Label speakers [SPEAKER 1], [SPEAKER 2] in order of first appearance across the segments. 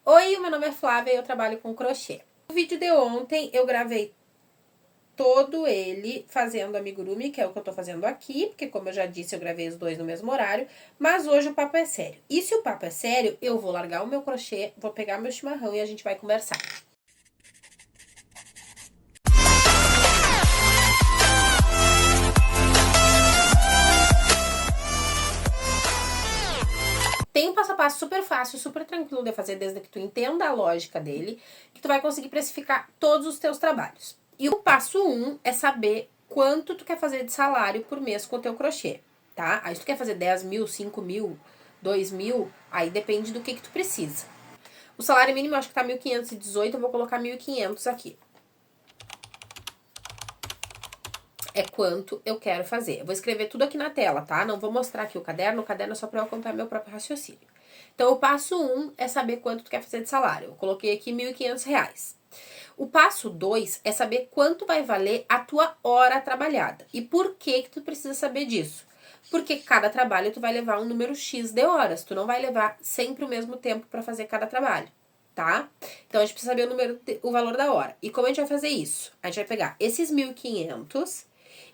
[SPEAKER 1] Oi, meu nome é Flávia e eu trabalho com crochê. No vídeo de ontem eu gravei todo ele fazendo amigurumi, que é o que eu tô fazendo aqui, porque como eu já disse, eu gravei os dois no mesmo horário, mas hoje o papo é sério. E se o papo é sério, eu vou largar o meu crochê, vou pegar meu chimarrão e a gente vai conversar. Tem um passo a passo super fácil, super tranquilo de fazer, desde que tu entenda a lógica dele, que tu vai conseguir precificar todos os teus trabalhos. E o passo 1 é saber quanto tu quer fazer de salário por mês com o teu crochê, tá? Aí se tu quer fazer 10 mil, 5 mil, 2 mil, aí depende do que tu precisa. O salário mínimo eu acho que tá 1.518, eu vou colocar 1.500 aqui. É quanto eu quero fazer. Eu vou escrever tudo aqui na tela, tá? Não vou mostrar aqui o caderno é só pra eu acompanhar meu próprio raciocínio. Então, o passo 1 é saber quanto tu quer fazer de salário. Eu coloquei aqui R$1.500. O passo 2 é saber quanto vai valer a tua hora trabalhada. E por que tu precisa saber disso? Porque cada trabalho tu vai levar um número X de horas. Tu não vai levar sempre o mesmo tempo para fazer cada trabalho, tá? Então, a gente precisa saber o valor da hora. E como a gente vai fazer isso? A gente vai pegar esses 1.500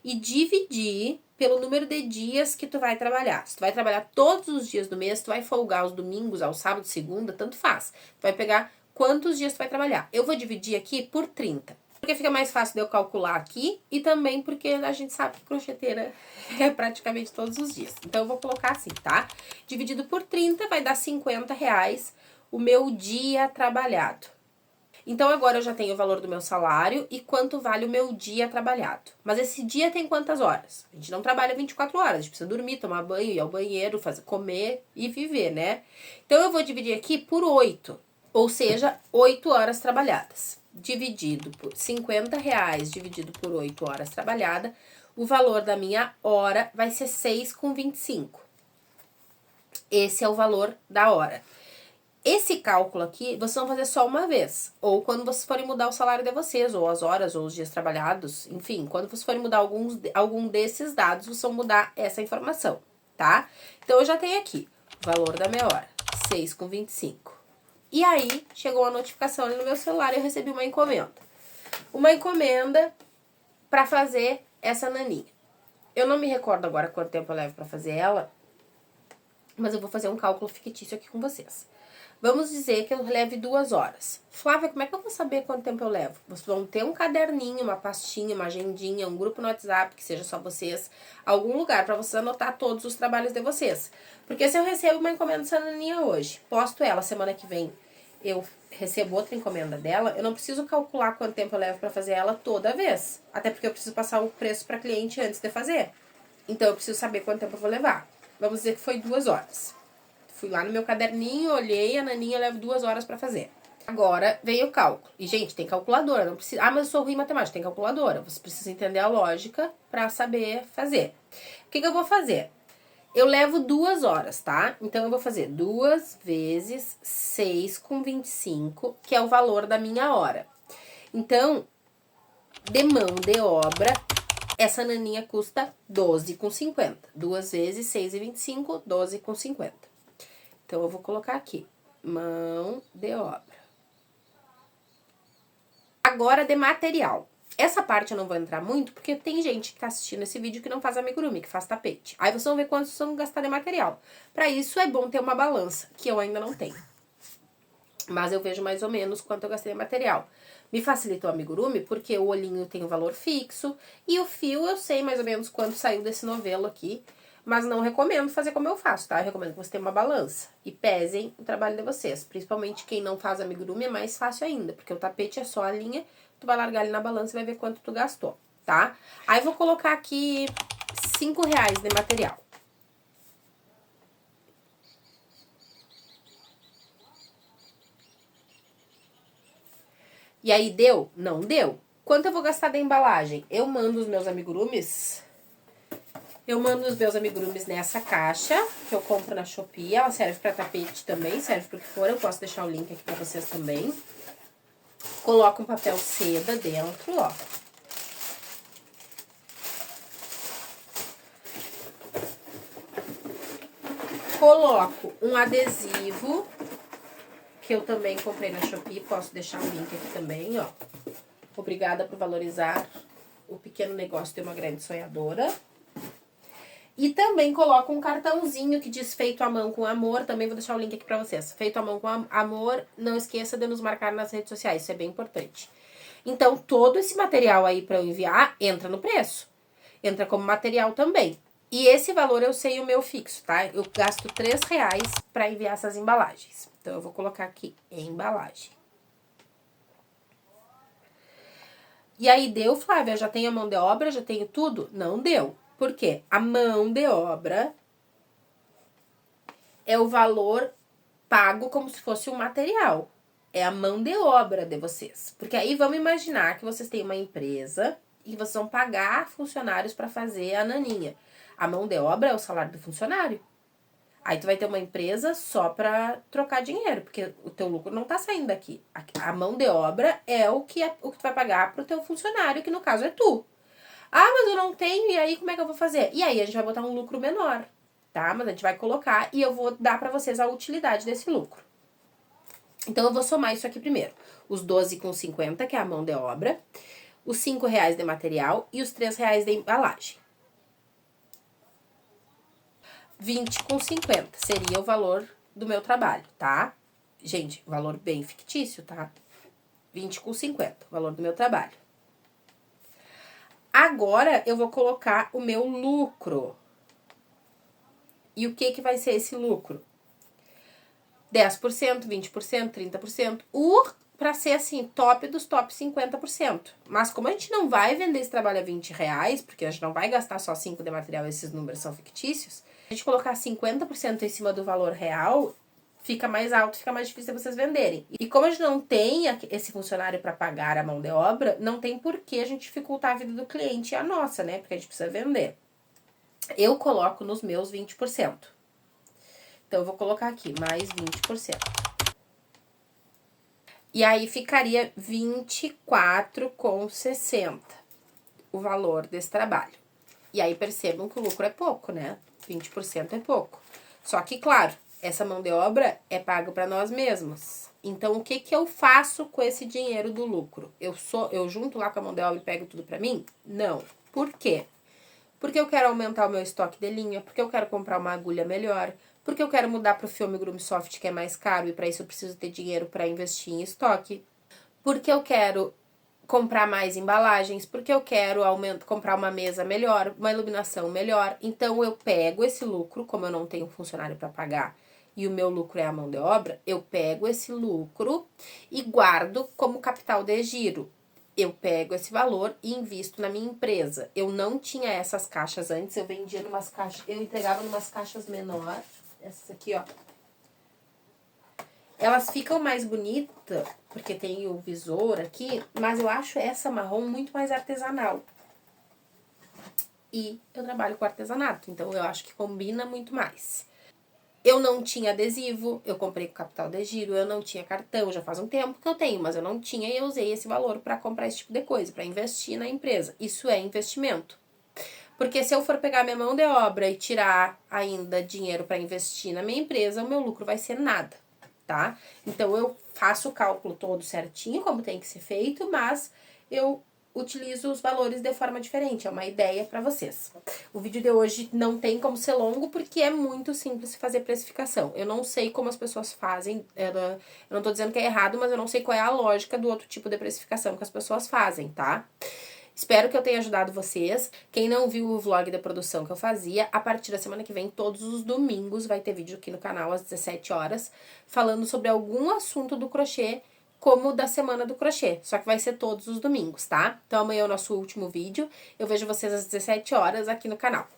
[SPEAKER 1] e dividir pelo número de dias que tu vai trabalhar. Se tu vai trabalhar todos os dias do mês, tu vai folgar os domingos, ao sábado, segunda, tanto faz. Tu vai pegar quantos dias tu vai trabalhar. Eu vou dividir aqui por 30. Porque fica mais fácil de eu calcular aqui e também porque a gente sabe que crocheteira é praticamente todos os dias. Então, eu vou colocar assim, tá? Dividido por 30 vai dar R$50 o meu dia trabalhado. Então, agora eu já tenho o valor do meu salário e quanto vale o meu dia trabalhado. Mas esse dia tem quantas horas? A gente não trabalha 24 horas, a gente precisa dormir, tomar banho, ir ao banheiro, comer e viver, né? Então, eu vou dividir aqui por 8, ou seja, 8 horas trabalhadas. Dividido por R$50, dividido por 8 horas trabalhadas, o valor da minha hora vai ser 6,25. Esse é o valor da hora. Esse cálculo aqui, vocês vão fazer só uma vez. Ou quando vocês forem mudar o salário de vocês, ou as horas, ou os dias trabalhados. Enfim, quando vocês forem mudar algum desses dados, vocês vão mudar essa informação, tá? Então, eu já tenho aqui o valor da minha hora, 6,25. E aí, chegou uma notificação ali no meu celular e eu recebi uma encomenda. Uma encomenda pra fazer essa naninha. Eu não me recordo agora quanto tempo eu levo pra fazer ela, mas eu vou fazer um cálculo fictício aqui com vocês. Vamos dizer que eu leve 2 horas. Flávia, como é que eu vou saber quanto tempo eu levo? Vocês vão ter um caderninho, uma pastinha, uma agendinha, um grupo no WhatsApp, que seja só vocês, algum lugar para vocês anotar todos os trabalhos de vocês. Porque se eu recebo uma encomenda dessa naninha hoje, posto ela, semana que vem eu recebo outra encomenda dela, eu não preciso calcular quanto tempo eu levo para fazer ela toda vez. Até porque eu preciso passar o preço para cliente antes de fazer. Então, eu preciso saber quanto tempo eu vou levar. Vamos dizer que foi 2 horas. Fui lá no meu caderninho, olhei, a naninha leva 2 horas pra fazer. Agora vem o cálculo. E, gente, tem calculadora, não precisa... Ah, mas eu sou ruim em matemática, tem calculadora. Você precisa entender a lógica pra saber fazer. O que eu vou fazer? Eu levo 2 horas, tá? Então, eu vou fazer 2 vezes 6,25, que é o valor da minha hora. Então, de mão de obra, essa naninha custa 12,50. 2 vezes 6,25, 12,50. Então, eu vou colocar aqui, mão de obra. Agora, de material. Essa parte eu não vou entrar muito, porque tem gente que tá assistindo esse vídeo que não faz amigurumi, que faz tapete. Aí vocês vão ver quanto vocês vão gastar de material. Pra isso, é bom ter uma balança, que eu ainda não tenho. Mas eu vejo mais ou menos quanto eu gastei de material. Me facilitou o amigurumi, porque o olhinho tem um valor fixo, e o fio eu sei mais ou menos quanto saiu desse novelo aqui. Mas não recomendo fazer como eu faço, tá? Eu recomendo que você tenha uma balança e pesem o trabalho de vocês. Principalmente quem não faz amigurumi é mais fácil ainda, porque o tapete é só a linha, tu vai largar ele na balança e vai ver quanto tu gastou, tá? Aí vou colocar aqui R$5 de material. E aí, deu? Não deu. Quanto eu vou gastar da embalagem? Eu mando os meus amigurumis nessa caixa, que eu compro na Shopee. Ela serve pra tapete também, serve pro que for. Eu posso deixar o link aqui pra vocês também. Coloco um papel seda dentro, ó. Coloco um adesivo que eu também comprei na Shopee, posso deixar o link aqui também, ó. Obrigada por valorizar o pequeno negócio de uma grande sonhadora. E também coloco um cartãozinho que diz feito à mão com amor, também vou deixar o link aqui pra vocês. Feito à mão com amor, não esqueça de nos marcar nas redes sociais, isso é bem importante. Então, todo esse material aí pra eu enviar, entra no preço. Entra como material também. E esse valor eu sei o meu fixo, tá? Eu gasto R$3 pra enviar essas embalagens. Então, eu vou colocar aqui embalagem. E aí, deu, Flávia? Já tenho a mão de obra? Já tenho tudo? Não deu. Por quê? A mão de obra é o valor pago como se fosse um material. É a mão de obra de vocês. Porque aí, vamos imaginar que vocês têm uma empresa e vocês vão pagar funcionários para fazer a naninha. A mão de obra é o salário do funcionário. Aí tu vai ter uma empresa só para trocar dinheiro, porque o teu lucro não tá saindo daqui. A mão de obra é o que tu vai pagar pro teu funcionário, que no caso é tu. Ah, mas eu não tenho, e aí como é que eu vou fazer? E aí a gente vai botar um lucro menor, tá? Mas a gente vai colocar e eu vou dar para vocês a utilidade desse lucro. Então eu vou somar isso aqui primeiro. Os 12,50, que é a mão de obra, os R$5 de material e os R$3 de embalagem. 20,50 seria o valor do meu trabalho, tá? Gente, valor bem fictício, tá? 20,50, valor do meu trabalho. Agora, eu vou colocar o meu lucro. E o que vai ser esse lucro? 10%, 20%, 30%. Pra ser assim, top dos top 50%. Mas como a gente não vai vender esse trabalho a R$20, porque a gente não vai gastar só 5 de material, esses números são fictícios, a gente colocar 50% em cima do valor real, fica mais alto, fica mais difícil de vocês venderem. E como a gente não tem esse funcionário para pagar a mão de obra, não tem por que a gente dificultar a vida do cliente e a nossa, né? Porque a gente precisa vender. Eu coloco nos meus 20%. Então, eu vou colocar aqui, mais 20%. E aí, ficaria 24,60 o valor desse trabalho. E aí, percebam que o lucro é pouco, né? 20% é pouco. Só que, claro, essa mão de obra é paga para nós mesmos. Então, o que eu faço com esse dinheiro do lucro? Eu junto lá com a mão de obra e pego tudo para mim? Não. Por quê? Porque eu quero aumentar o meu estoque de linha, porque eu quero comprar uma agulha melhor, porque eu quero mudar para o filme Grumsoft, que é mais caro, e para isso eu preciso ter dinheiro para investir em estoque. Porque eu quero comprar mais embalagens, porque eu quero comprar uma mesa melhor, uma iluminação melhor. Então, eu pego esse lucro, como eu não tenho funcionário para pagar, e o meu lucro é a mão de obra, eu pego esse lucro e guardo como capital de giro. Eu pego esse valor e invisto na minha empresa. Eu não tinha essas caixas antes, eu vendia numas caixas, eu entregava numas caixas menores. Essas aqui, ó. Elas ficam mais bonitas, porque tem o visor aqui, mas eu acho essa marrom muito mais artesanal. E eu trabalho com artesanato, então eu acho que combina muito mais. Eu não tinha adesivo, eu comprei com capital de giro, eu não tinha cartão, já faz um tempo que eu tenho, mas eu não tinha e eu usei esse valor para comprar esse tipo de coisa, para investir na empresa. Isso é investimento. Porque se eu for pegar minha mão de obra e tirar ainda dinheiro para investir na minha empresa, o meu lucro vai ser nada, tá? Então, eu faço o cálculo todo certinho, como tem que ser feito, mas eu utilizo os valores de forma diferente, é uma ideia para vocês. O vídeo de hoje não tem como ser longo, porque é muito simples fazer precificação. Eu não sei como as pessoas fazem, eu não tô dizendo que é errado, mas eu não sei qual é a lógica do outro tipo de precificação que as pessoas fazem, tá? Espero que eu tenha ajudado vocês. Quem não viu o vlog da produção que eu fazia, a partir da semana que vem, todos os domingos, vai ter vídeo aqui no canal às 17 horas, falando sobre algum assunto do crochê, como da semana do crochê. Só que vai ser todos os domingos, tá? Então amanhã é o nosso último vídeo. Eu vejo vocês às 17 horas aqui no canal.